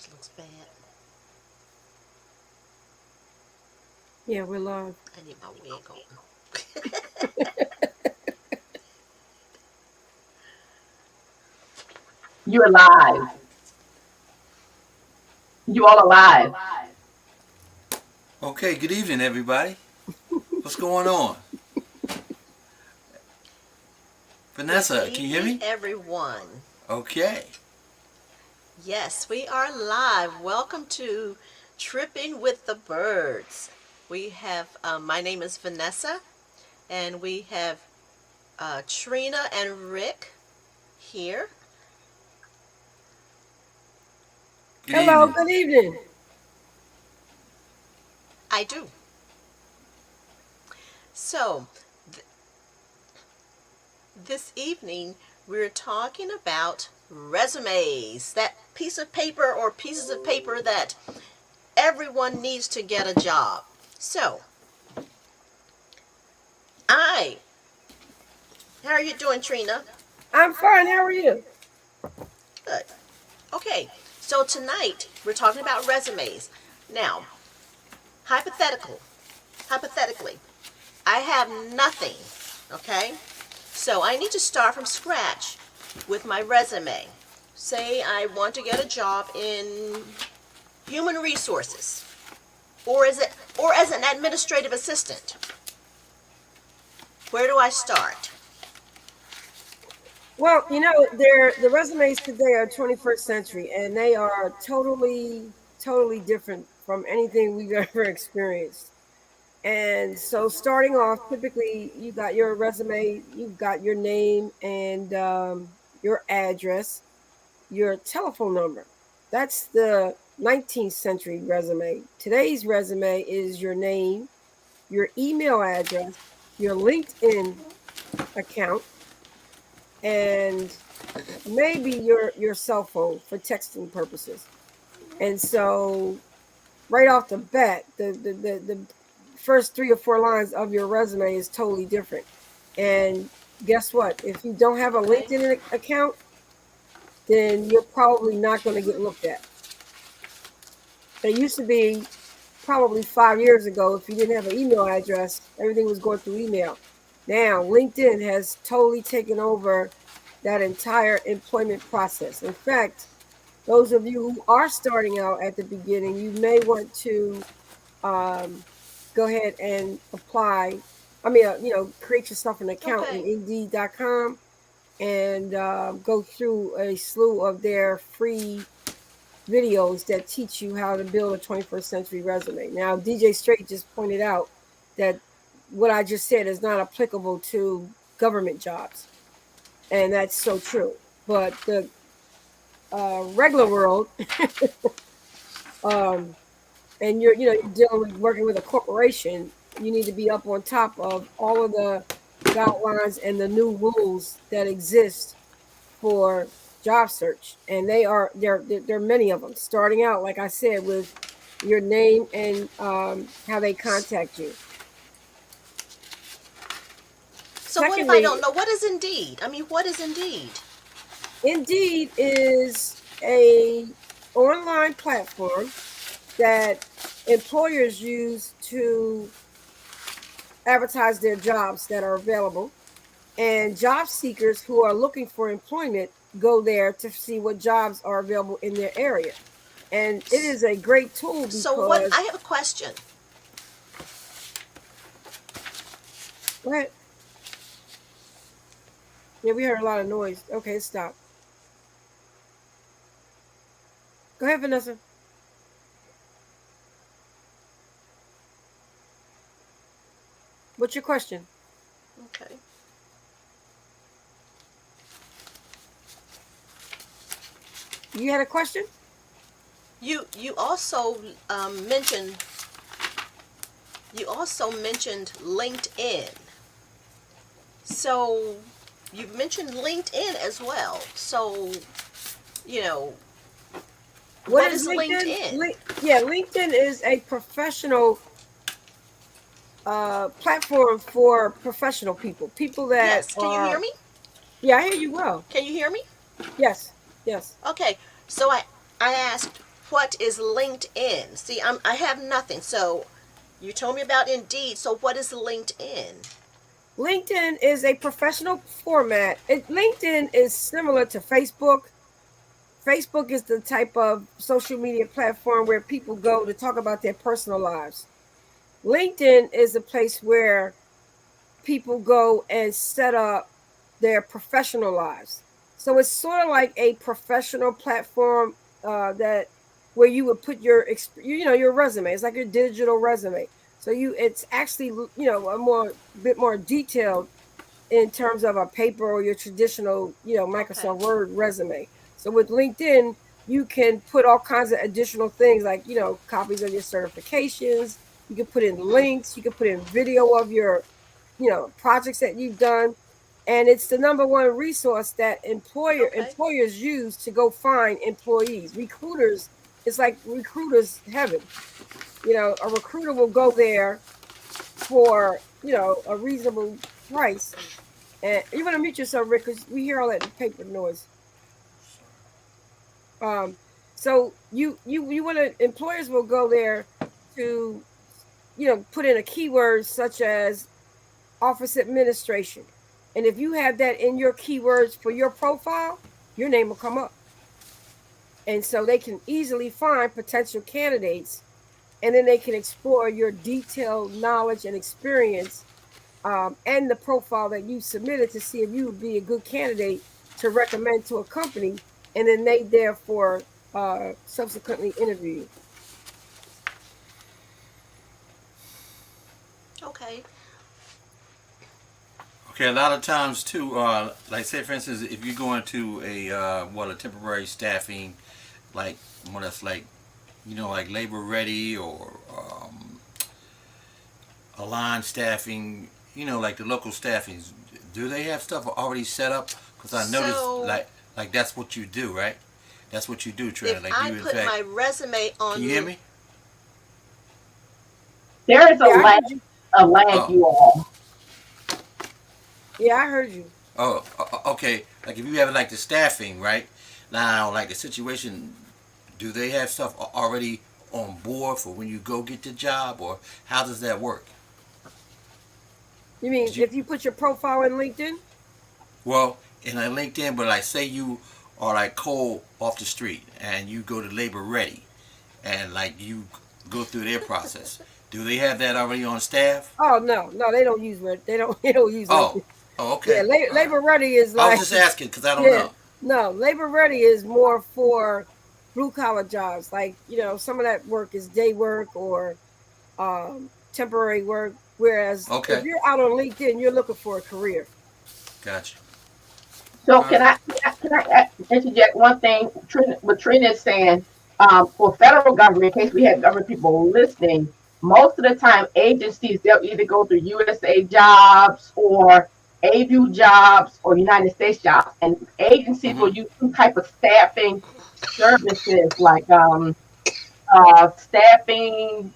Yours looks bad. Yeah, we're live. I need my wig on. You're alive. You all alive. Okay, good evening, everybody. What's going on? Good Vanessa, can you hear evening, me? everyone. Okay. Yes, we are live. Welcome to Tripping with the Birds. We have, my name is Vanessa, and we have Trina and Rick here. Good Hello, evening. good evening. I do. So, this evening we're talking about resumes. That piece of paper or pieces of paper that everyone needs to get a job. So, I, how are you doing, Trina? I'm fine. How are you? Good. Okay, so tonight we're talking about resumes. Now, hypothetical, hypothetically, I have nothing, okay? So I need to start from scratch with my resume. Say I want to get a job in human resources, or as an administrative assistant. Where do I start? Well, the resumes today are 21st century, and they are totally different from anything we've ever experienced. And so, starting off, typically you got your resume, you've got your name and your address, your telephone number. That's the 19th century resume. Today's resume is your name, your email address, your LinkedIn account, and maybe your cell phone for texting purposes. And so right off the bat, the first 3 or 4 lines of your resume is totally different. And guess what? If you don't have a Okay. LinkedIn account, then you're probably not going to get looked at. It used to be probably 5 years ago, if you didn't have an email address, everything was going through email. Now, LinkedIn has totally taken over that entire employment process. In fact, those of you who are starting out at the beginning, you may want to um, go ahead and apply. I mean, create yourself an account in Okay. Indeed.com and go through a slew of their free videos that teach you how to build a 21st century resume. Now, DJ Straight just pointed out that what I just said is not applicable to government jobs, and that's so true. But the regular world, um, and you're dealing with working with a corporation, you need to be up on top of all of the guidelines and the new rules that exist for job search, and there are many of them. Starting out, like I said, with your name and how they contact you. So what if I Secondly, don't know what is Indeed? I mean, what is Indeed? Indeed is a online platform that employers use to advertise their jobs that are available, and job seekers who are looking for employment go there to see what jobs are available in their area. And it is a great tool So what? because, I have a question. go ahead. Yeah, we heard a lot of noise. Okay, stop. Go ahead, Vanessa. What's your question? Okay. You had a question? You also mentioned LinkedIn. So you've mentioned LinkedIn as well. So you know What what is is LinkedIn? LinkedIn? Yeah, LinkedIn is a professional platform for professional people. People that Yes. Can you hear are, me? yeah, I hear you well. Can you hear me? Yes, yes. Okay. So I asked, what is LinkedIn? See, I have nothing. So you told me about Indeed. So what is LinkedIn? LinkedIn is a professional format. LinkedIn is similar to Facebook. Facebook is the type of social media platform where people go to talk about their personal lives. LinkedIn is a place where people go and set up their professional lives. So it's sort of like a professional platform that where you would put your your resume. It's like your digital resume. So it's actually a bit more detailed in terms of a paper or your traditional Okay. Microsoft Word resume. So with LinkedIn, you can put all kinds of additional things like copies of your certifications. You can put in links. You can put in video of your projects that you've done, and it's the number one resource that Okay. employers use to go find employees. Recruiters, it's like recruiters heaven. A recruiter will go there for a reasonable price. And you want to mute yourself, Rick, because we hear all that paper noise. um so you want to employers will go there to put in a keyword such as office administration. And if you have that in your keywords for your profile, your name will come up. And so they can easily find potential candidates, and then they can explore your detailed knowledge and experience, and the profile that you submitted to see if you would be a good candidate to recommend to a company. And then they therefore subsequently interview you. Okay. Okay, a lot of times too, like say for instance, if you go into a temporary staffing, like one that's like, like labor ready or aligned staffing, like the local staffings, do they have stuff already set up? Because I noticed So like that's what you do, right? That's what you do, Trina. if Like I you in put fact, my resume can on, you hear me? There is Yeah, I heard you. a lag, Oh, you all. Yeah, I heard you. okay. Like if you have like the staffing, right? Now, like a situation, do they have stuff already on board for when you go get the job, or how does that work? You mean Did you if you put your profile in LinkedIn? well in a LinkedIn, but like say you are like cold off the street and you go to Labor Ready, and like you go through their process. Do they have that already on staff? Oh no, they don't use they don't use Oh, LinkedIn. oh, Yeah, okay, all right. labor ready is I was like just asking because I don't yeah, know. no, labor ready is more for blue collar jobs. Like some of that work is day work or temporary work. Whereas if Okay, you're out on LinkedIn, you're looking for a career. gotcha. So All right. interject one thing? What Trina is saying, for federal government, in case we have government people listening, most of the time agencies, they'll either go through USA jobs or AVU jobs or United States jobs. And agencies Mm-hmm. will use some type of staffing services like staffing,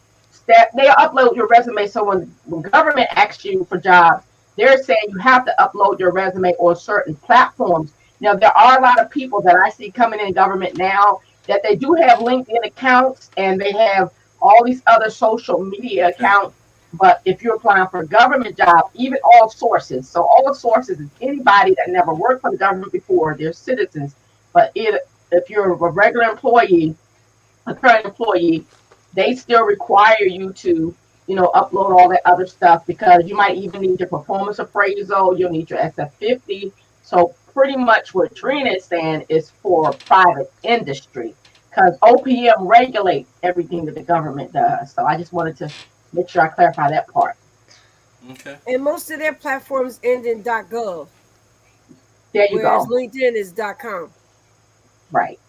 they upload your resume. So when government asks you for jobs, they're saying you have to upload your resume on certain platforms. Now, there are a lot of people that I see coming in government now that they do have LinkedIn accounts and they have all these other social media Okay. accounts. But if you're applying for a government job, even all sources, so all sources is anybody that never worked for the government before, they're citizens. But if you're a regular employee, a current employee, they still require you to, upload all that other stuff because you might even need your performance appraisal, you'll need your SF50. So pretty much what Trina is saying is for private industry because OPM regulates everything that the government does. So I just wanted to make sure I clarify that part. Okay. And most of their platforms end in .gov, There you whereas go. LinkedIn is .com, Right.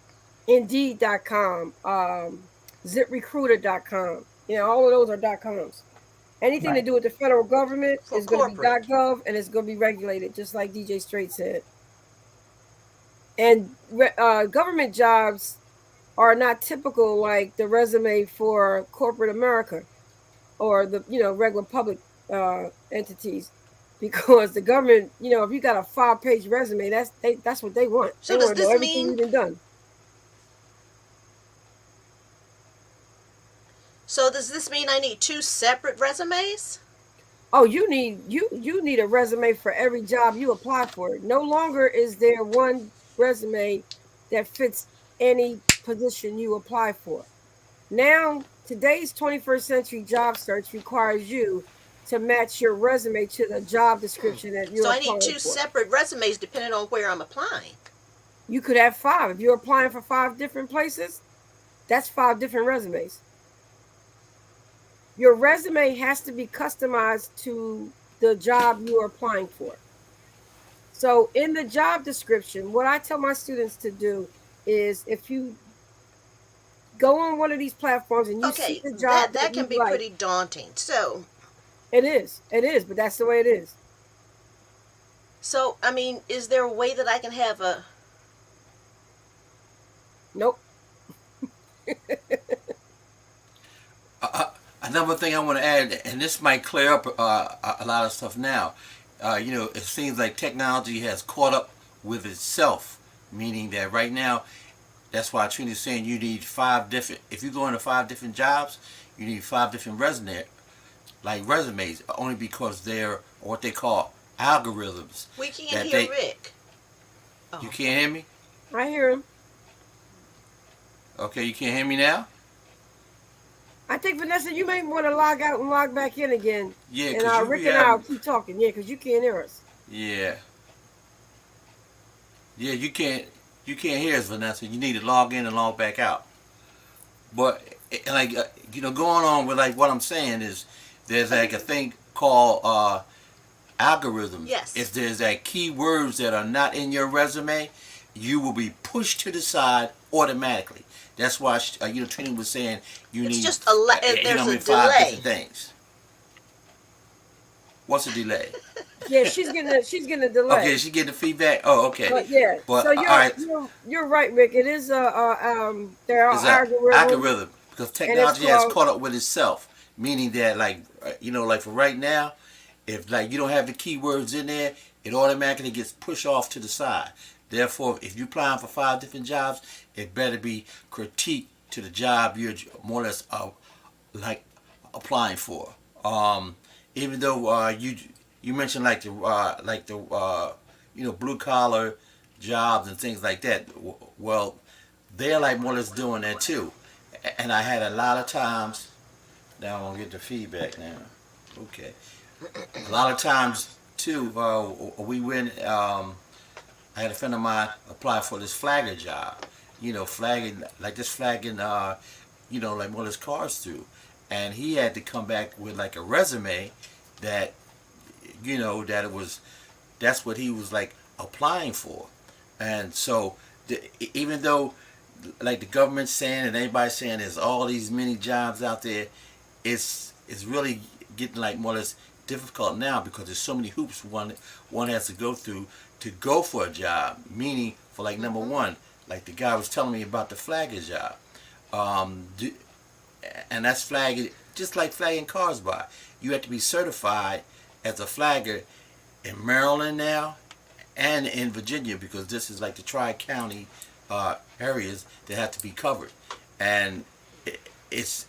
Indeed.com, ZipRecruiter.com. All of those are .coms. Anything to Right. do with the federal government for is going to be corporate. .gov, and it's going to be regulated, just like DJ Straight said. And government jobs are not typical like the resume for corporate America or the regular public entities, because the government, if you got a 5-page resume, that's what they want. They So does want to know this everything mean you've done. So does this mean I need 2 separate resumes? Oh, you need a resume for every job you apply for. No longer is there one resume that fits any position you apply for. Now, today's 21st century job search requires you to match your resume to the job description that So you're I need applying 2 for. separate resumes depending on where I'm applying. You could have 5. If you're applying for 5 different places, that's 5 different resumes. Your resume has to be customized to the job you are applying for. So, in the job description, what I tell my students to do is if you go on one of these platforms and you see Okay, the job that that can you be like, pretty daunting. it is, but that's the way it is. So I mean, is there a way that I can have a Nope. Another thing I want to add, and this might clear up a lot of stuff now. It seems like technology has caught up with itself, meaning that right now, that's why Trina's saying you need 5 different. If you go into 5 different jobs, you need 5 different resumes, only because they're what they call algorithms. We can't hear Rick. Oh. You can't hear me? I hear him. Okay, you can't hear me now? I think, Vanessa, you may want to log out and log back in again. Yeah, and Rick and I'll keep talking. Yeah, because you can't hear us. Yeah. Yeah, you can't hear us, Vanessa. You need to log in and log back out. But going on with like what I'm saying is there's like a thing called algorithms. Yes. If there's like keywords that are not in your resume, you will be pushed to the side automatically. That's why Trina was saying It's need just there's a 5 delay. different things. What's a delay? Yeah, she's getting a delay. Okay, she's getting the feedback. Oh, okay. But yeah, but, so you're right, Rick. It is there are algorithm because technology has caught up with itself. Meaning that like for right now, if like you don't have the keywords in there, it automatically gets pushed off to the side. Therefore, if you're applying for 5 different jobs, it better be critiqued to the job you're more or less like applying for. Even though you mentioned like the blue collar jobs and things like that. Well, they're like more or less doing that too. And I had a lot of times. Now I'm gonna get the feedback now. Okay. A lot of times too, we went. I had a friend of mine apply for this flagger job. Flagging like one of his cars through, and he had to come back with like a resume that that's what he was like applying for. And so even though like the government's saying and everybody's saying there's all these many jobs out there, it's really getting like more or less difficult now because there's so many hoops one has to go through to go for a job. Meaning for like number one, like the guy was telling me about the flagger job, and that's flagging just like flagging cars by. You have to be certified as a flagger in Maryland now and in Virginia because this is like the tri-county areas that have to be covered, and it's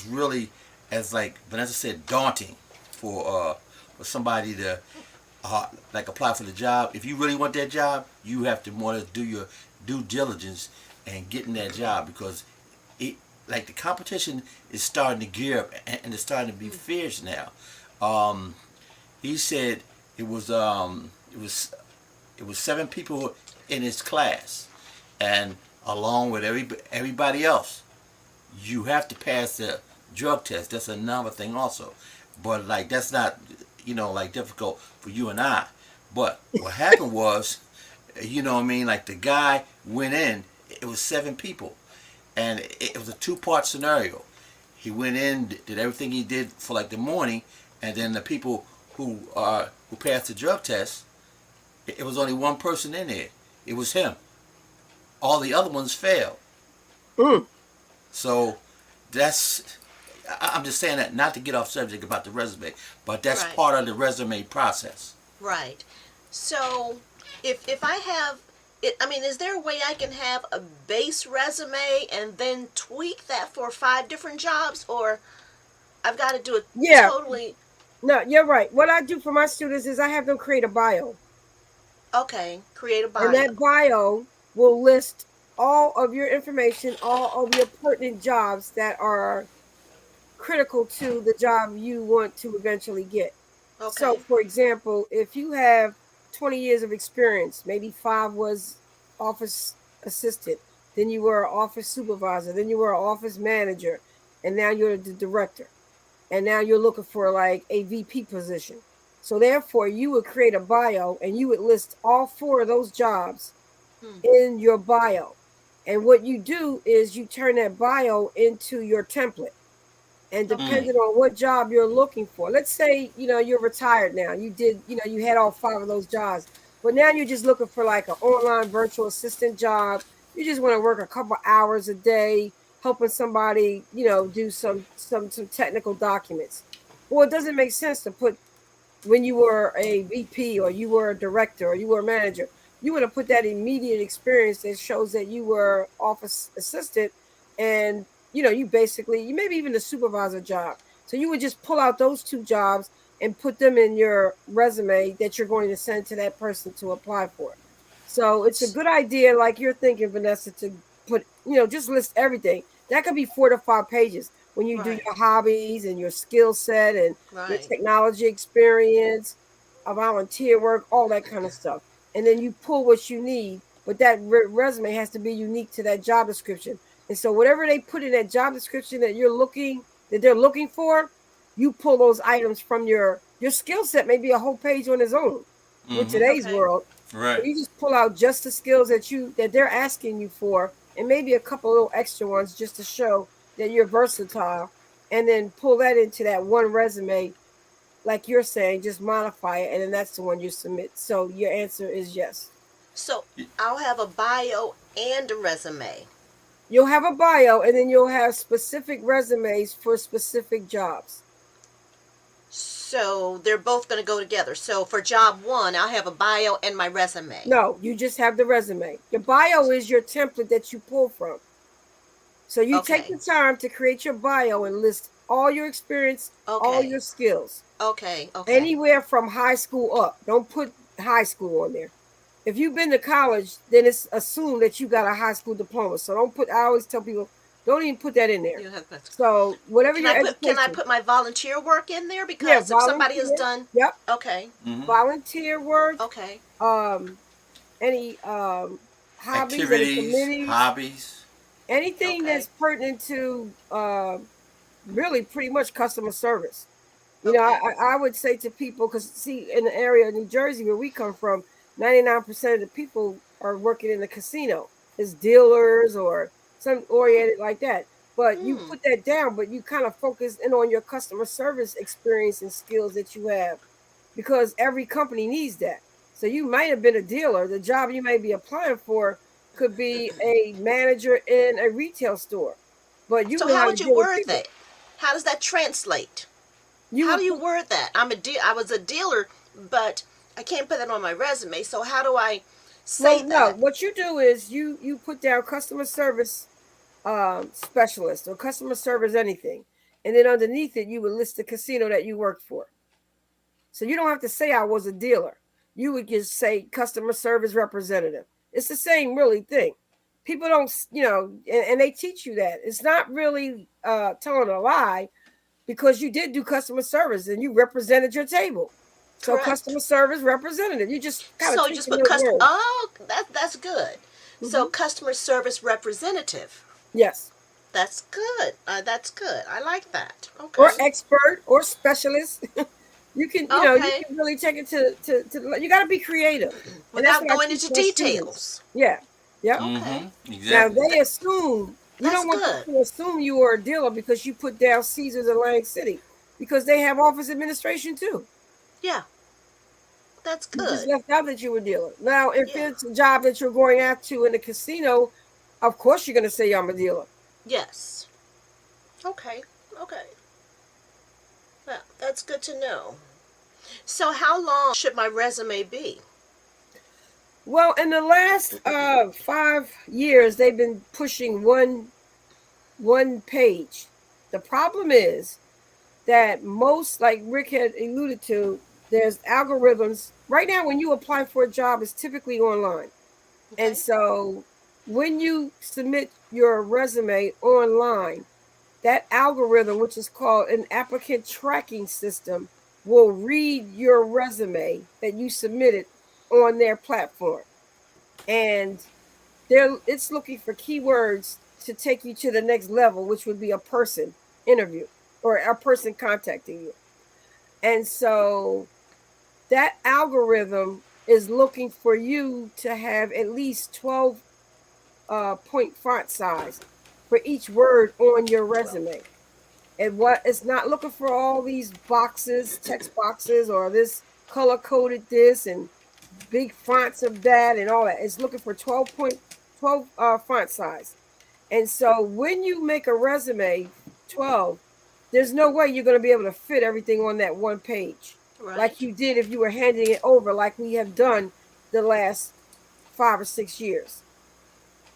really, as like Vanessa said, daunting for somebody to like apply for the job. If you really want that job, you have to more or less do your due diligence and get in that job because like the competition is starting to gear up and it's starting to be fierce now. He said it was 7 people in his class, and along with everybody else, you have to pass the drug test. That's another thing also, but like that's not like difficult for you and I. But what happened was, like the guy went in. It was 7 people, and it was a 2-part scenario. He went in, did everything he did for like the morning, and then the people who passed the drug test, it was only one person in there. It was him. All the other ones failed. So I'm just saying that not to get off subject about the resume, but that's part of the resume process. Right. So if I have I mean, is there a way I can have a base resume and then tweak that for 5 different jobs, or I've got to do it Yeah, totally? no, you're right. What I do for my students is I have them create a bio, Okay, create a and bio. that bio will list all of your information, all of your pertinent jobs that are critical to the job you want to eventually get. So, Okay. for example, if you have 20 years of experience, maybe 5 was office assistant, then you were an office supervisor, then you were an office manager, and now you're the director, and now you're looking for like a VP position. So, therefore, you would create a bio and you would list all 4 of those jobs Hmm. in your bio. And what you do is you turn that bio into your template, and Okay. depending on what job you're looking for, let's say you're retired now, you did you had all 5 of those jobs, but now you're just looking for like an online virtual assistant job. You just want to work a couple hours a day helping somebody do some technical documents. Well, it doesn't make sense to put when you were a VP or you were a director or you were a manager. You want to put that immediate experience that shows that you were office assistant, and you basically you maybe even a supervisor job. So you would just pull out those 2 jobs and put them in your resume that you're going to send to that person to apply for. So it's a good idea, like you're thinking, Vanessa, to put just list everything. That could be 4 to 5 pages when you do Right. your hobbies and your skill set and your Right. technology experience, a volunteer work, all that kind of stuff. And then you pull what you need, but that resume has to be unique to that job description. And so whatever they put in that job description that they're looking for, you pull those items from your skill set, maybe a whole page on its own with Mm-hmm. today's Okay. world. So Right. you just pull out just the skills that they're asking you for, and maybe a couple little extra ones just to show that you're versatile, and then pull that into that one resume, like you're saying, just modify it, and then that's the one you submit. So your answer is yes. So I'll have a bio and a resume. You'll have a bio, and then you'll have specific resumes for specific jobs. So they're both going to go together. So for job one, I'll have a bio and my resume. No, you just have the resume. Your bio is your template that you pull from. So you take Okay. the time to create your bio and list all your experience, all Okay. your skills, Okay. Okay. anywhere from high school up. Don't put high school on there. If you've been to college, then it's assumed that you got a high school diploma. So don't put. I always tell people, don't even put that in there. You have. So whatever Can your I put Can I education, put my volunteer work in there? yeah, Because if somebody has volunteer. done. Yep, Okay. Mm-hmm. volunteer work. Okay. Um, any hobbies, any Activities, committees, hobbies. anything Okay. that's pertinent to really pretty much customer service. Okay. I would say to people, because see, in the area of New Jersey where we come from, 99% of the people are working in the casino as dealers or some oriented like that. But you Hmm. put that down, but you kind of focus in on your customer service experience and skills that you have, because every company needs that. So you might have been a dealer. The job you may be applying for could be a manager in a retail store, but you So know how how to would you deal with word people. that? How does that translate? You How do would you put word that? I was a dealer, but I can't put that on my resume. So how do I say Well, no. that? What you do is you put down customer service specialist or customer service anything, and then underneath it you would list the casino that you worked for. So you don't have to say I was a dealer. You would just say customer service representative. It's the same really thing. People don't, and they teach you that. It's not really telling a lie, because you did do customer service and you represented your table. So Correct. customer service representative, you just kind of So you taking just put those customer. words. Oh, that's good. So Hmm. customer service representative. Yes. That's good. That's good. I like that. Or Okay. expert or specialist. You Okay. can really take it to you got to be creative. And that's Without what I going teach into my students. details. Yeah. Yep. Okay. Mm-hmm. Now Exactly. they assume you That's don't want them good. to assume you are a dealer because you put down Caesars Atlantic City, because they have office administration too. Yeah. That's You just good. left out that you were a dealer. Now, if Yeah. it's a job that you're going out to in a casino, of course you're going to say I'm a dealer. Yes. Okay. Okay. Well, that's good to know. So how long should my resume be? Well, in the last 5 years, they've been pushing one page. The problem is that most, like Rick had alluded to, there's algorithms. Right now, when you apply for a job, it's typically online. And Okay. so when you submit your resume online, that algorithm, which is called an applicant tracking system, will read your resume that you submitted on their platform. And it's looking for keywords to take you to the next level, which would be a person interview or a person contacting you. And so that algorithm is looking for you to have at least 12 point font size for each word on your 12. resume. And what it's not looking for all these boxes, text boxes, or this color coded this and big fonts of that and all that. It's looking for 12 font size. And so when you make a resume 12, there's no way you're going to be able to fit everything on that one page like Right. you did if you were handing it over, like we have done the last 5 or 6 years.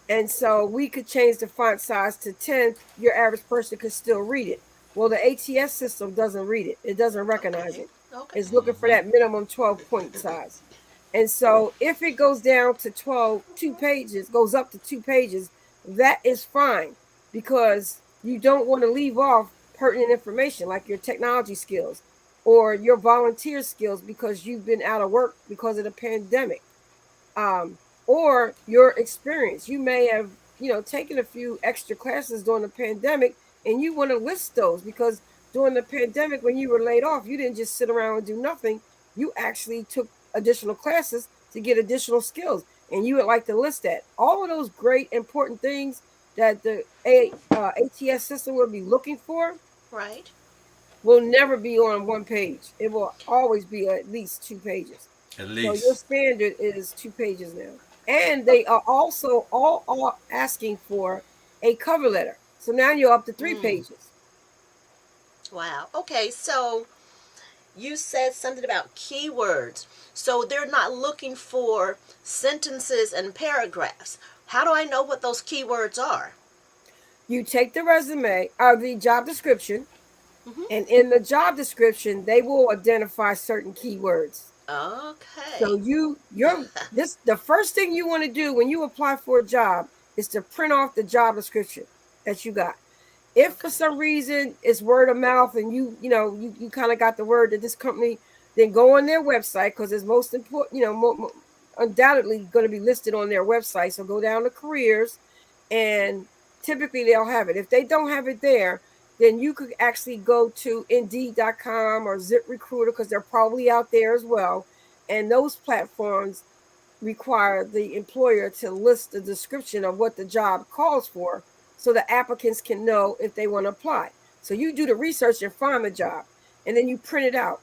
And so we could change the font size to 10. Your average person could still read it. Well, the ATS system doesn't read it. It doesn't recognize Okay. it. Okay. It's looking for that minimum 12 point size. And so if it goes down to 2 pages, goes up to 2 pages, that is fine because you don't want to leave off pertinent information like your technology skills or your volunteer skills because you've been out of work because of the pandemic. um, or your experience. You may have, taken a few extra classes during the pandemic, and you want to list those because during the pandemic, when you were laid off, you didn't just sit around and do nothing. You actually took additional classes to get additional skills, and you would like to list that. All of those great important things that the ATS system will be looking for Right. will never be on one page. It will always be at least 2 pages. At So your least. standard is 2 pages now. And Oh, they are also all asking for a cover letter. So now you're up to three mm, pages. wow. Okay. So you said something about keywords. So they're not looking for sentences and paragraphs. How do I know what those keywords are? You take the resume or the job description, Mm-hmm. and in the job description, they will identify certain keywords. So Okay. you're this the first thing you want to do when you apply for a job is to print off the job description that you got. If for Okay. some reason it's word of mouth and you kind of got the word that this company, then go on their website because it's most important, undoubtedly going to be listed on their website. So go down to careers, and typically they'll have it. If they don't have it there, then you could actually go to indeed.com or ZipRecruiter because they're probably out there as well. And those platforms require the employer to list the description of what the job calls for so the applicants can know if they want to apply. So you do the research and find the job, and then you print it out.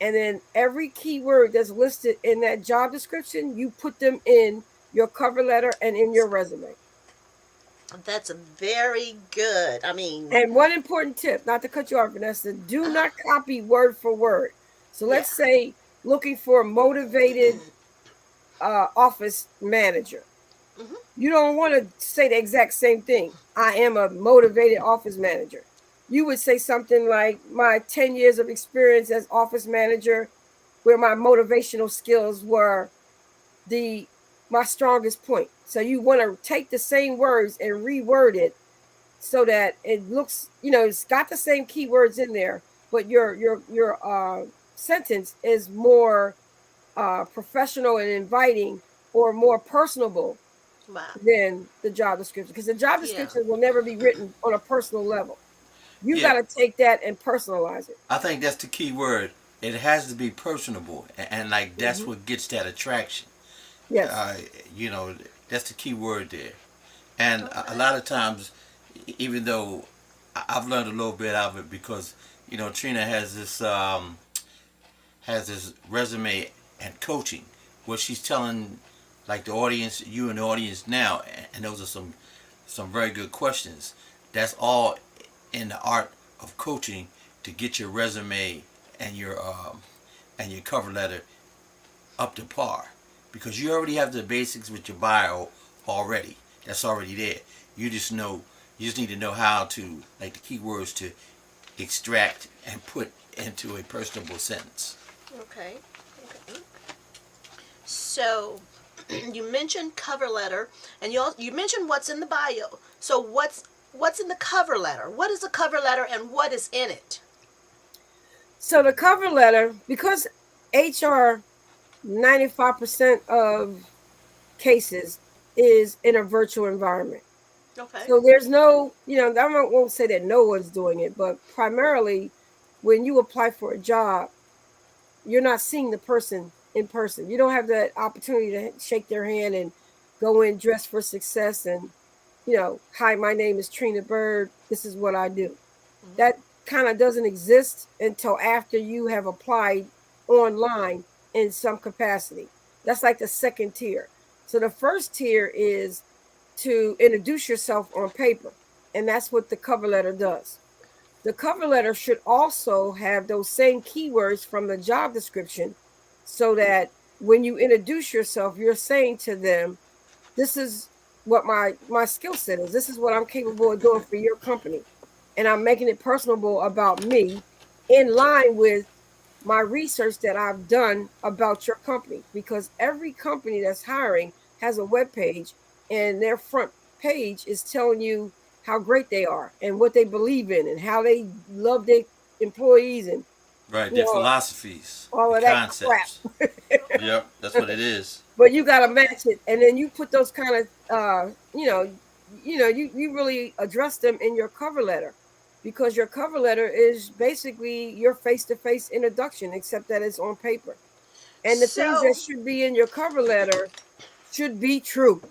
And then every keyword that's listed in that job description, you put them in your cover letter and in your resume. That's very good. I mean, And one important tip, not to cut you off, Vanessa, do uh-huh. not copy word for word. So Yeah. let's say looking for a motivated office manager. Mm-hmm. You don't want to say the exact same thing. I am a motivated office manager. You would say something like, my 10 years of experience as office manager, where my motivational skills were the my strongest point. So you want to take the same words and reword it so that it looks, it's got the same keywords in there, but your sentence is more professional and inviting or more personable Wow. than the job description, because the job Yeah. description will never be written on a personal level. You Yeah, got to take that and personalize it. I think that's the key word. It has to be personable, and like that's Mm-hmm. what gets that attraction. Yes. Uh, you know, that's the key word there. And a Okay. lot of times, even though I've learned a little bit of it because Trina has this resume and coaching, what she's telling like the audience, you and the audience now, and those are some very good questions. That's all in the art of coaching to get your resume and your cover letter up to par. because you already have the basics with your bio already. That's already there. You just know. You just need to know how to, like, the keywords to extract and put into a personable sentence. Okay. Okay. So, you mentioned cover letter, and you mentioned what's in the bio. So what's in the cover letter? What is a cover letter, and what is in it? So the cover letter, because HR 95% of cases is in a virtual environment. Okay. So there's no, I won't say that no one's doing it, but primarily when you apply for a job, you're not seeing the person in person. You don't have that opportunity to shake their hand and go in dressed for success and, hi, my name is Trina Bird. This is what I do. That kind of doesn't exist until after you have applied online in some capacity. That's like the second tier. So the first tier is to introduce yourself on paper, and that's what the cover letter does. The cover letter should also have those same keywords from the job description so that when you introduce yourself, you're saying to them, this is what my skill set is. This is what I'm capable of doing for your company. And I'm making it personable about me in line with my research that I've done about your company, because every company that's hiring has a web page, and their front page is telling you how great they are and what they believe in and how they love their employees and Right, you their know philosophies, all the of that crap. concepts. Yep, that's what it is. But you got to match it, and then you put those kind of you really address them in your cover letter, because your cover letter is basically your face-to-face introduction, except that it's on paper, and the things that So, should be in your cover letter should be true.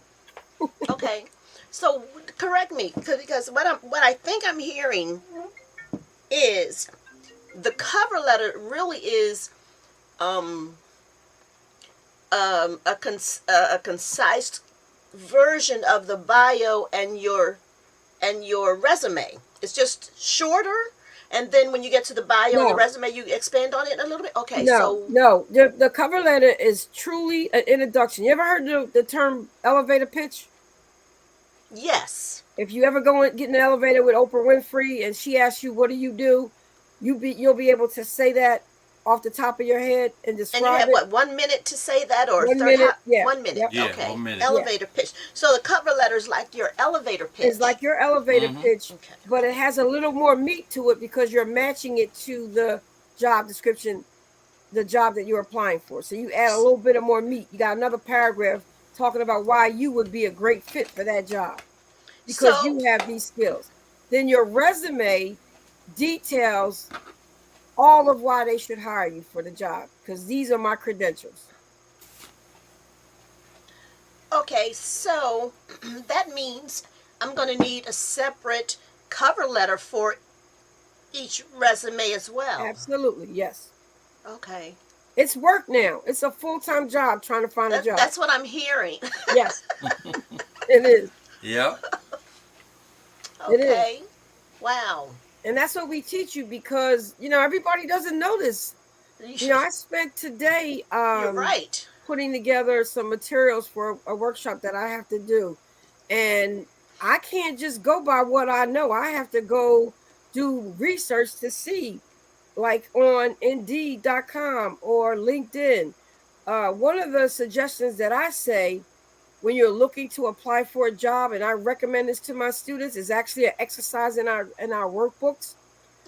okay. So correct me, because what I think I'm hearing is the cover letter really is um, a concise version of the bio and your resume. It's just shorter, and then when you get to the bio and the No, resume, you expand on it a little bit. Okay, no, so no. The cover letter is truly an introduction. You ever heard the term elevator pitch? yes. If you ever go and get in an elevator with Oprah Winfrey and she asks you, what do you do? You'll be able to say that off the top of your head and And you describe have it. what, 1 minute to say that, or 1 minute. Yeah. 1 minute? Yep. Yeah, Okay, 1 minute. Yeah. elevator pitch. So the cover letter is like your elevator It's pitch. like your elevator Mm-hmm. pitch, Okay. but it has a little more meat to it because you're matching it to the job description, the job that you're applying for. So you add a little bit of more meat. You got another paragraph talking about why you would be a great fit for that job because So you have these skills. Then your resume details all of why they should hire you for the job, because these are my credentials. okay, so that means I'm going to need a separate cover letter for each resume as well. Absolutely, yes. Okay. It's work now. It's a full-time job trying to find a job. That's what I'm hearing. Yes, it is. Yep. It is. Okay. Wow. And that's what we teach you, because everybody doesn't know this. I spent today You're right. putting together some materials for a workshop that I have to do. And I can't just go by what I know. I have to go do research to see, like on Indeed.com or LinkedIn. One of the suggestions that I say when you're looking to apply for a job, and I recommend this to my students, is actually an exercise in our workbooks,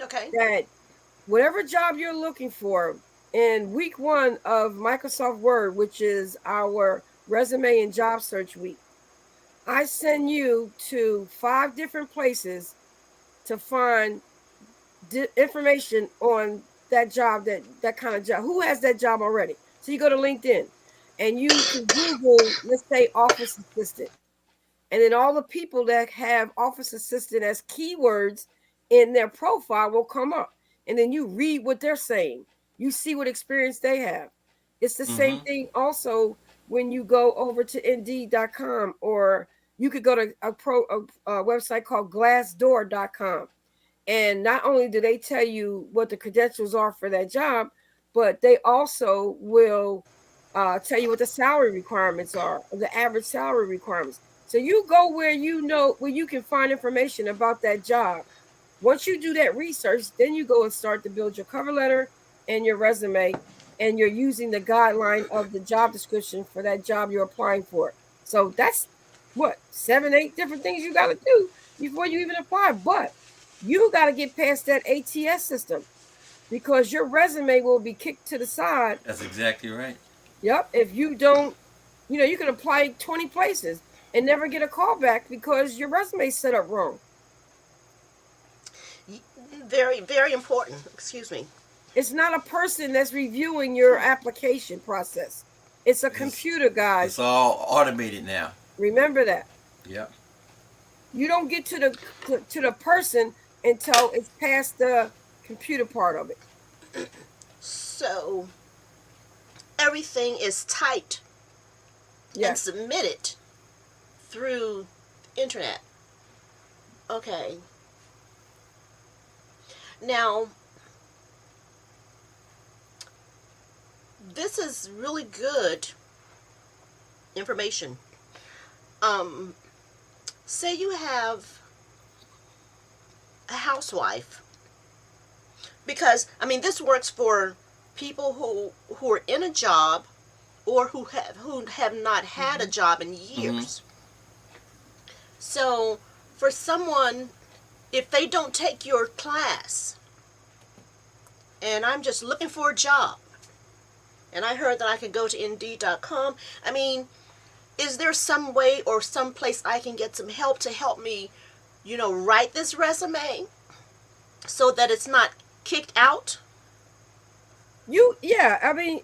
Okay. that whatever job you're looking for, in week 1 of Microsoft Word, which is our resume and job search week, I send you to 5 different places to find information on that job, that kind of job. Who has that job already? So you go to LinkedIn and you can Google, let's say, office assistant. And then all the people that have office assistant as keywords in their profile will come up. And then you read what they're saying. You see what experience they have. It's the same Mm-hmm. thing also when you go over to Indeed.com, or you could go to a website called Glassdoor.com. And not only do they tell you what the credentials are for that job, but they also will tell you what the salary requirements are, the average salary requirements. So you go where you know where you can find information about that job. Once you do that research, then you go and start to build your cover letter and your resume, and you're using the guideline of the job description for that job you're applying for. So that's what 7, 8 different things you got to do before you even apply. But you got to get past that ATS system because your resume will be kicked to the side. That's exactly right. Yep. If you don't, you can apply 20 places and never get a call back because your resume is set up wrong. Very, very important. Excuse me. It's not a person that's reviewing your application process. It's a computer, guys. It's all automated now. Remember that. Yep. You don't get to the person until it's past the computer part of it. So everything is typed and submitted through internet. Okay. Now, this is really good information. Say you have a housewife, because this works for people who are in a job or who have not had a job in years. So for someone, if they don't take your class, and I'm just looking for a job, and I heard that I could go to Indeed.com, is there some way or some place I can get some help to help me, write this resume so that it's not kicked out?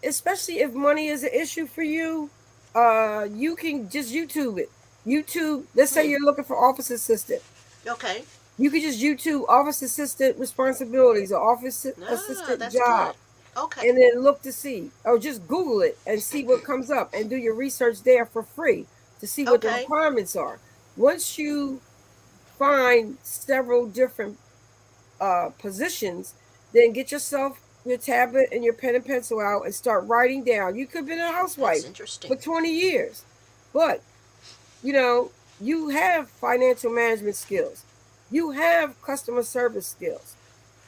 Especially if money is an issue for you, you can just YouTube it. YouTube, let's say you're looking for office assistant. Okay. You can just YouTube office assistant responsibilities or office assistant job. Good. Okay. And then look to see, or just Google it and see what comes up and do your research there for free to see what the requirements are. Once you find several different positions, then get yourself your tablet and your pen and pencil out and start writing down. You could have been a housewife for 20 years, but you have financial management skills. You have customer service skills.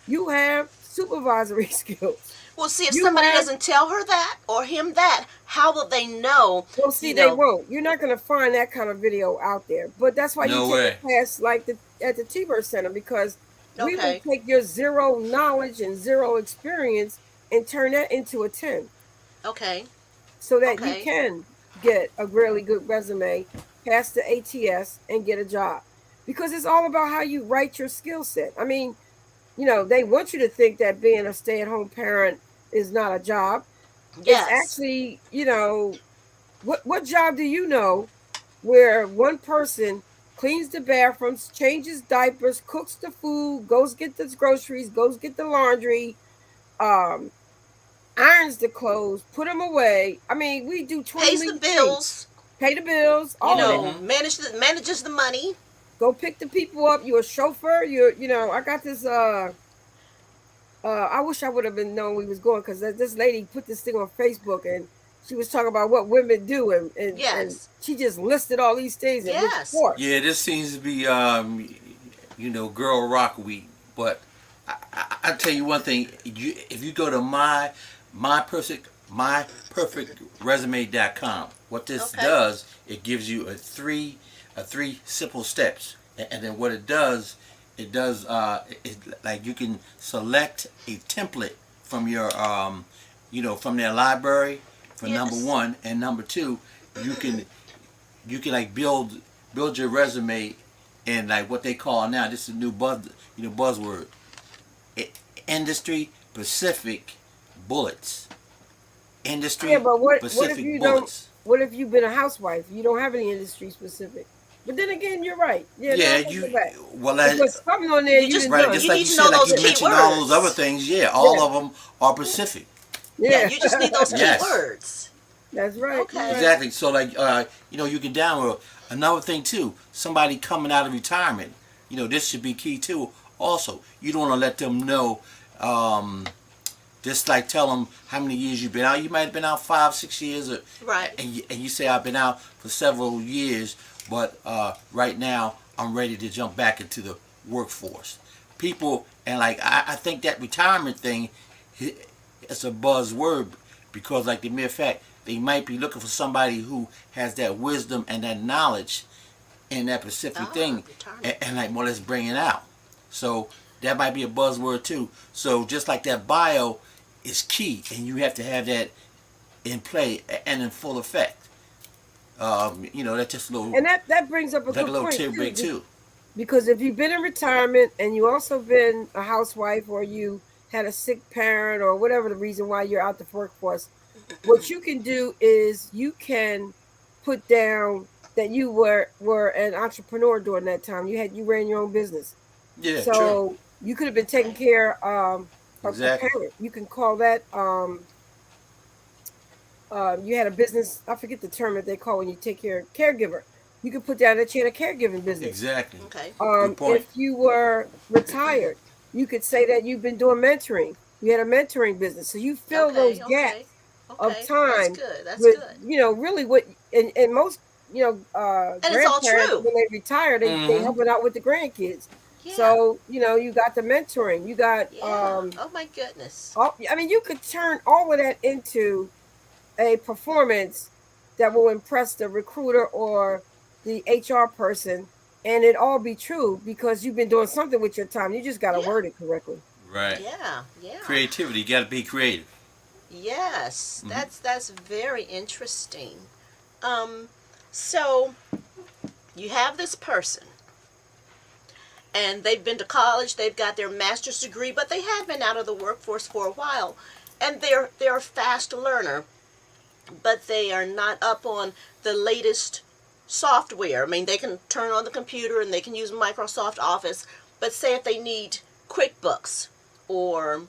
You have supervisory skills. Well, see, if somebody doesn't tell her that or him that, how will they know? Well, see, they won't. You're not going to find that kind of video out there. But that's why you take a class like at the TwtB Center, because we will take your zero knowledge and zero experience and turn that into a 10. Okay. So that you can get a really good resume, pass the ATS, and get a job. Because it's all about how you write your skill set. They want you to think that being a stay-at-home parent is not a job. Yes. It's actually, what job do you know where one person cleans the bathrooms, changes diapers, cooks the food, goes get the groceries, goes get the laundry, irons the clothes, put them away. We do 20 pays the bills. Pay the bills. Manages the money. Go pick the people up. You're a chauffeur. I got this. I wish I would have been known we was going, because this lady put this thing on Facebook and she was talking about what women do, and she just listed all these things. Yes. Yeah, this seems to be Girl Rock Week. But I tell you one thing: if you go to myperfectresume.com, what this does, it gives you a three simple steps, and then what it does like you can select a template from your from their library for number one, and number two, you can like build your resume in like what they call now, this is a new buzzword, industry specific bullets. But what if you bullets. What if you've been a housewife? You don't have any industry specific. But then again, you're right. Because something on there, just like you said, like you mentioned all those other things. All of them are specific. Yeah, you just need those keywords. That's right. Okay. Exactly. So like you can download another thing too. Somebody coming out of retirement, this should be key too. Also, you don't want to let them know Just like tell them how many years you've been out. You might have been out 5, 6 years, Right. and you say I've been out for several years, but right now I'm ready to jump back into the workforce. People and like I think that retirement thing, it's a buzzword because like the mere fact they might be looking for somebody who has that wisdom and that knowledge in that specific thing, Retirement. and like well let's bring it out. So that might be a buzzword too. So just like that bio is key, and you have to have that in play and in full effect. That's just a little And that brings up a like good a little point tidbit too. because if you've been in retirement and you also been a housewife or you had a sick parent or whatever the reason why you're out the workforce, what you can do is you can put down that you were an entrepreneur during that time. You ran your own business. Yeah, true. So you could have been taking care of a Exactly. parent. You can call that you had a business. I forget the term that they call when you take care of caregiver. You could put down that you had a caregiving business. Exactly. Okay. Good point. If you were retired, you could say that you've been doing mentoring. You had a mentoring business, so you fill those Okay. Okay. gaps of Okay. That's time good. That's with good. really what and most And it's all grandparents true. when they retire they Mm-hmm. helping out with the grandkids. Yeah. So you got the mentoring. You got Yeah. Oh my goodness. I mean you could turn all of that into a performance that will impress the recruiter or the HR person, and it all be true because you've been doing something with your time. You just got to Yeah. word it correctly. Right. Yeah. Yeah. Creativity. You got to be creative. Yes. Mm-hmm. That's very interesting. Um. So you have this person, and they've been to college. They've got their master's degree, but they have been out of the workforce for a while, and they're a fast learner, but they are not up on the latest software. I mean, they can turn on the computer and they can use Microsoft Office, but say if they need QuickBooks or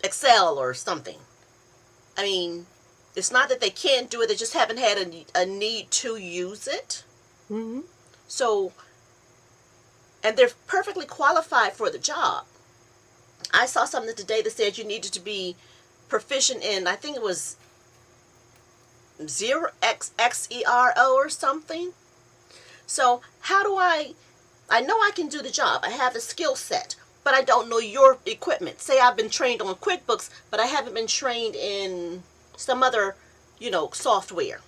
Excel or something. I mean, it's not that they can't do it, they just haven't had a need to use it. Mm-hmm. So, and they're perfectly qualified for the job. I saw something today that said you needed to be proficient in, I think it was Xero or something. So how do I know I can do the job. I have the skill set, but I don't know your equipment. Say I've been trained on QuickBooks, but I haven't been trained in some other, software.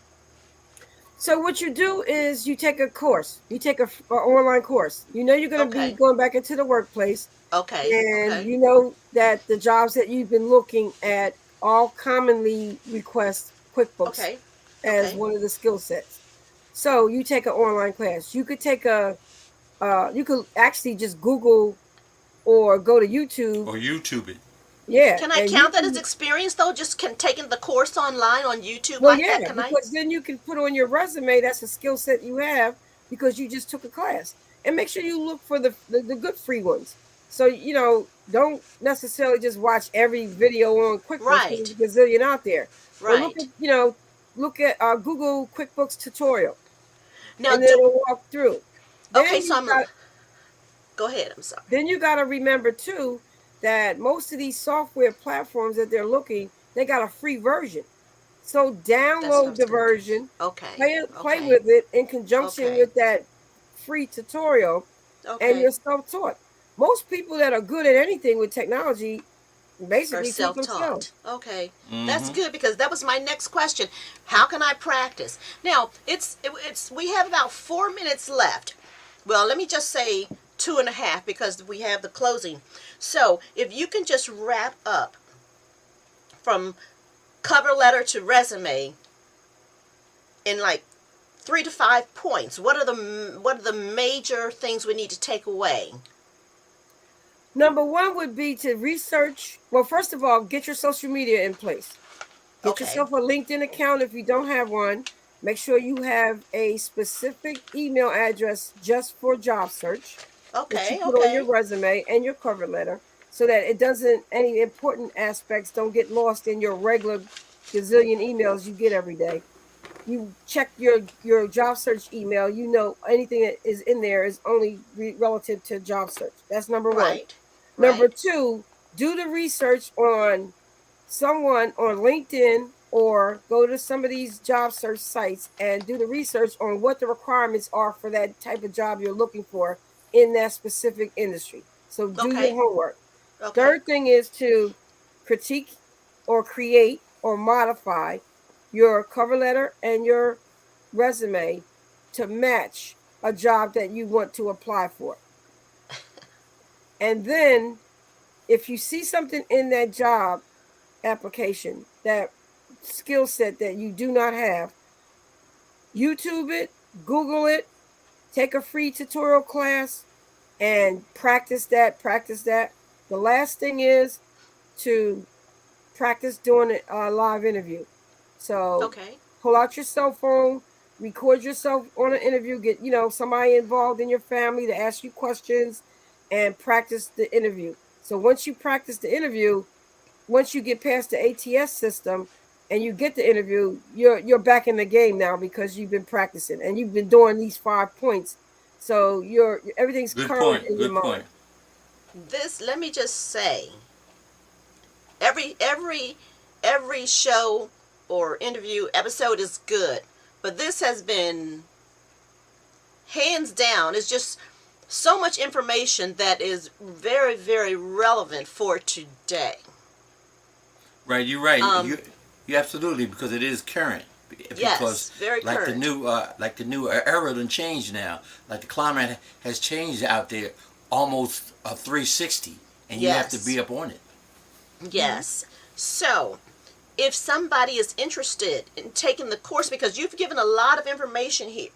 So what you do is you take a course. You take a online course. You know you're going to be Okay. going back into the workplace, Okay. and Okay. you know that the jobs that you've been looking at all commonly request QuickBooks Okay. as Okay. one of the skill sets. So you take an online class. You could take you could actually just Google or go to YouTube. Or YouTube it. Yeah, Can I and count that as experience though? Just taking the course online on YouTube well, like yeah, that? Can I? because then you can put on your resume that's a skill set you have because you just took a class. And make sure you look for the good free ones. So don't necessarily just watch every video on QuickBooks because Right. there's a gazillion out there. But Right. look at Google QuickBooks tutorial, Now and then do. it'll walk through. Okay. Then So you I'm. got Go ahead. I'm sorry. Then you got to remember too that most of these software platforms that they're looking, they got a free version. So That's what I download was the gonna do. version, Okay. play Okay. with it in conjunction Okay. with that free tutorial, and Okay. you're self-taught. Most people that are good at anything with technology Or basically taught self-taught. themselves. Okay, that's Mm-hmm. good because that was my next question. How can I practice? Now it's we have about 4 minutes left. Well, let me just say 2.5 because we have the closing. So if you can just wrap up from cover letter to resume in like 3 to 5 points. What are the major things we need to take away? Number one would be to research. Well, first of all, get your social media in place. Get Okay. yourself a LinkedIn account if you don't have one. Make sure you have a specific email address just for job search that you Okay. put on your Okay. resume and your cover letter so that it doesn't, any important aspects don't get lost in your regular gazillion emails you get every day. You check your job search email, anything that is in there is only relative to job search. That's number one. Right. Number Right. two, do the research on someone on LinkedIn or go to some of these job search sites and do the research on what the requirements are for that type of job you're looking for in that specific industry. So do your Okay. homework. Okay. Third thing is to critique or create or modify your cover letter and your resume to match a job that you want to apply for. And then if you see something in that job application, that skill set that you do not have, YouTube it, Google it, take a free tutorial class and practice that, practice that. The last thing is to practice doing a live interview. So Okay. pull out your cell phone, record yourself on an interview, get somebody involved in your family to ask you questions and practice the interview. So once you practice the interview, once you get past the ATS system and you get the interview, you're back in the game now because you've been practicing and you've been doing these 5 points. So everything's Good current point. in your Good mind. point. This, let me just say, every show or interview episode is good, but this has been hands down. It's just so much information that is very, very relevant for today. Right, you're right. Um, You absolutely, because it is current. Because yes, very like current. the new era done changed now. Like the climate has changed out there almost a 360, and you have to Yes, be up on it. yes. So, if somebody is interested in taking the course, because you've given a lot of information here,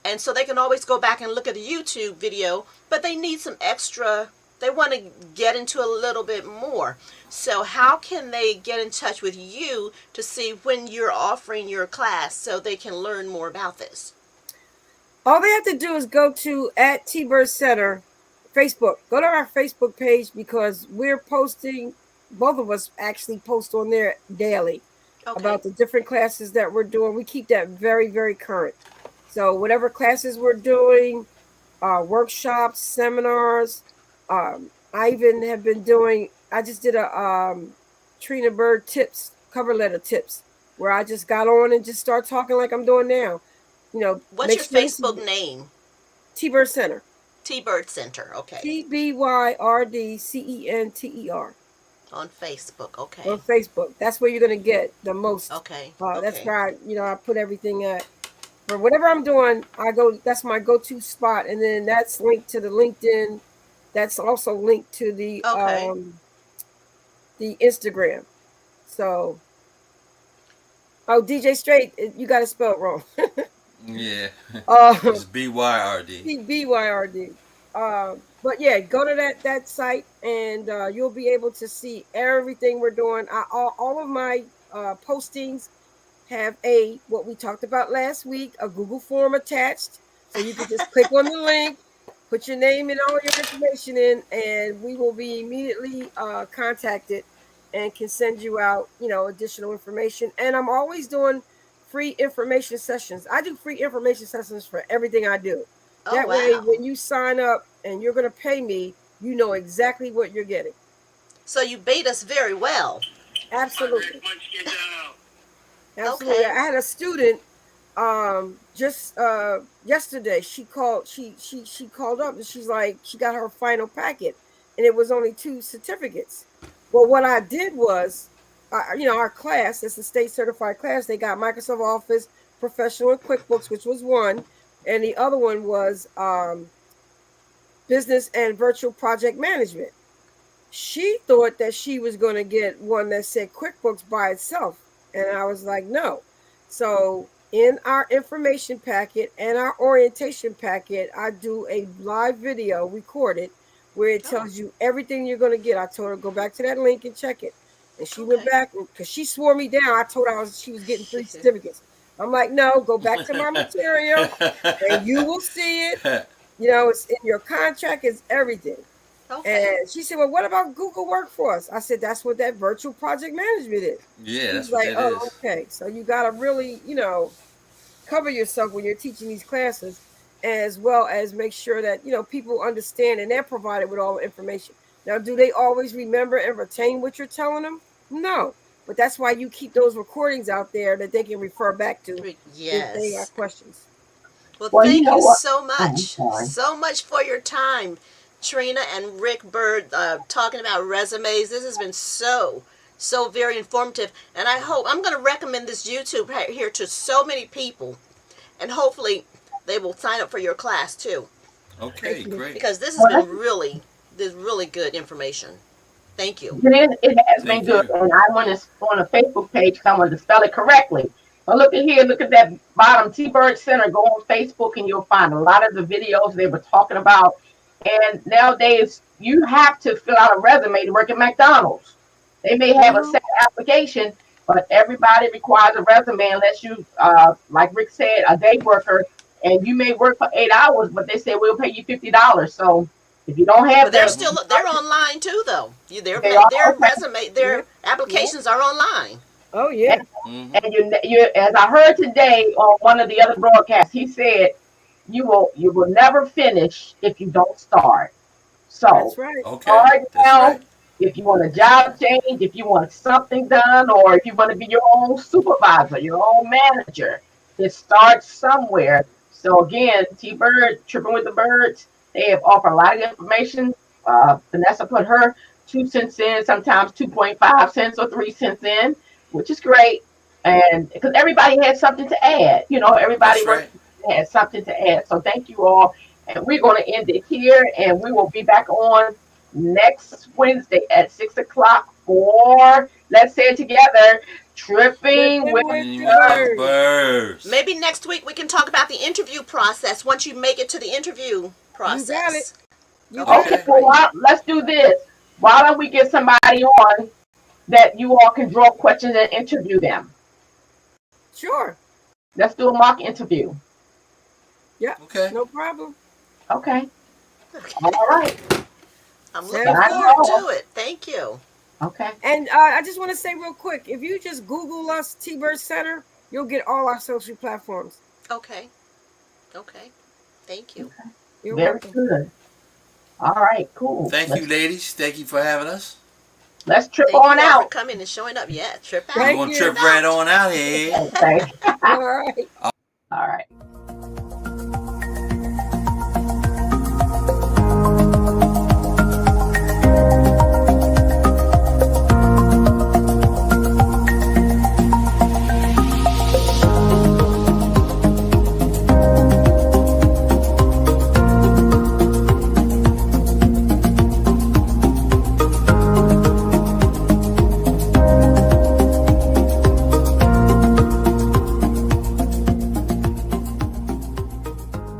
and so they can always go back and look at a YouTube video, but they need some extra, they want to get into a little bit more. So how can they get in touch with you to see when you're offering your class so they can learn more about this? All they have to do is go to at TwtB Center Facebook. Go to our Facebook page because we're posting, both of us actually post on there daily Okay. about the different classes that we're doing. We keep that very, very current. So whatever classes we're doing, workshops, seminars, I even have been doing, I just did a Trina Bird tips, cover letter tips, where I just got on and just start talking like I'm doing now. What's Make your sure this is Facebook name? TwtB Center. T-Bird Center. Okay. TBYRDCENTER On Facebook. on Okay. Facebook. That's where you're gonna get the most. Okay. That's Okay. where I put everything at. For whatever I'm doing, I go. That's my go-to spot, and then that's linked to the LinkedIn. That's also linked to Okay. the Instagram. So, DJ Straight, you got to spell it wrong. Yeah, uh, it's BYRD. BYRD. But yeah, go to that site and you'll be able to see everything we're doing. All of my postings have what we talked about last week, a Google form attached, so you can just click on the link, put your name and all your information in, and we will be immediately contacted and can send you out additional information. And I'm always doing free information sessions. I do free information sessions for everything I do. Oh, That way, wow. when you sign up and you're going to pay me, you know exactly what you're getting. So you bait us very well. Absolutely. Absolutely. Okay. I had a student just yesterday. She called up and she's like, she got her final packet and it was only 2 certificates. Well, what I did was our class, it's a state certified class, they got Microsoft Office Professional and QuickBooks, which was one, and the other one was business and virtual project management. She thought that she was going to get one that said QuickBooks by itself. And I was like, no. So in our information packet and our orientation packet, I do a live video recorded where it Oh, tells you everything you're going to get. I told her, go back to that link and check it. And she went okay. back because she swore me down. I told her she was getting 3 certificates. I'm like, no, go back to my material and you will see it. It's in your contract, it's everything. Okay. And she said, well, what about Google Workforce? I said, that's what that virtual project management is. Yeah, She's that's what like, that oh, is. okay. So you got to really, cover yourself when you're teaching these classes, as well as make sure that, people understand and they're provided with all the information. Now, do they always remember and retain what you're telling them? No. But that's why you keep those recordings out there that they can refer back to if they have Yes. questions. Well, Well, you thank know you what? so Oh, I'm much. sorry. So much for your time, Trina and Rick Bird, talking about resumes. This has been so very informative. And I hope, I'm going to recommend this YouTube right here to so many people. And hopefully they will sign up for your class too. Okay, Thank you. great. Because this has Well, been let's this really good information. Thank you. it has been Thank good, you. and I want to on a Facebook page because I wanted to spell it correctly. But look at here, look at that bottom T-Bird Center. Go on Facebook and you'll find a lot of the videos they were talking about. And nowadays, you have to fill out a resume to work at McDonald's. They may have a Mm-hmm. set application, but everybody requires a resume unless you, like Rick said, a day worker, and you may work for 8 hours, but they say we'll pay you $50. So if you don't have But they're the, still they're online too though. they are Their okay. resume, Yep. their Yep. applications are online. Oh, yeah. Mm-hmm. And as I heard today on one of the other broadcasts, he said you will never finish if you don't start. That's So right. Okay, start that's now. right. If you want a job change, if you want something done, or if you want to be your own supervisor, your own manager, it starts somewhere. So again, T Bird, Tripping with the Birds, they have offered a lot of information. Vanessa put her 2 cents in, sometimes 2.5 cents or 3 cents in, which is great. And because everybody has something to add, everybody That's works right. has something to add. So thank you all. And we're going to end it here, and we will be back on next Wednesday at 6 o'clock for, let's say it together, Tripping with Tripping with Tripping the with the the birds. birds. Maybe next week we can talk about the interview process once you make it to the interview You got it. process. You Okay, got Okay, it. Okay. well, great. let's do this. Why don't we get somebody on that you all can draw questions and interview them? Sure. Let's do a mock interview. Yep. Okay. No problem. Okay, all Okay. right. I'm looking Sounds Sign good. forward off. to it. Thank you. Okay. And I just want to say real quick, if you just Google us, T-Bird Center, you'll get all our social platforms. Okay. Okay. Thank you. You're Very welcome. good. All right, cool. Thank you, ladies. Thank you for having us. Let's trip Thank on you all for out. coming and showing up. Yeah, trip We're out. Thank gonna Trip you. trip right out. on out here. Okay. All right.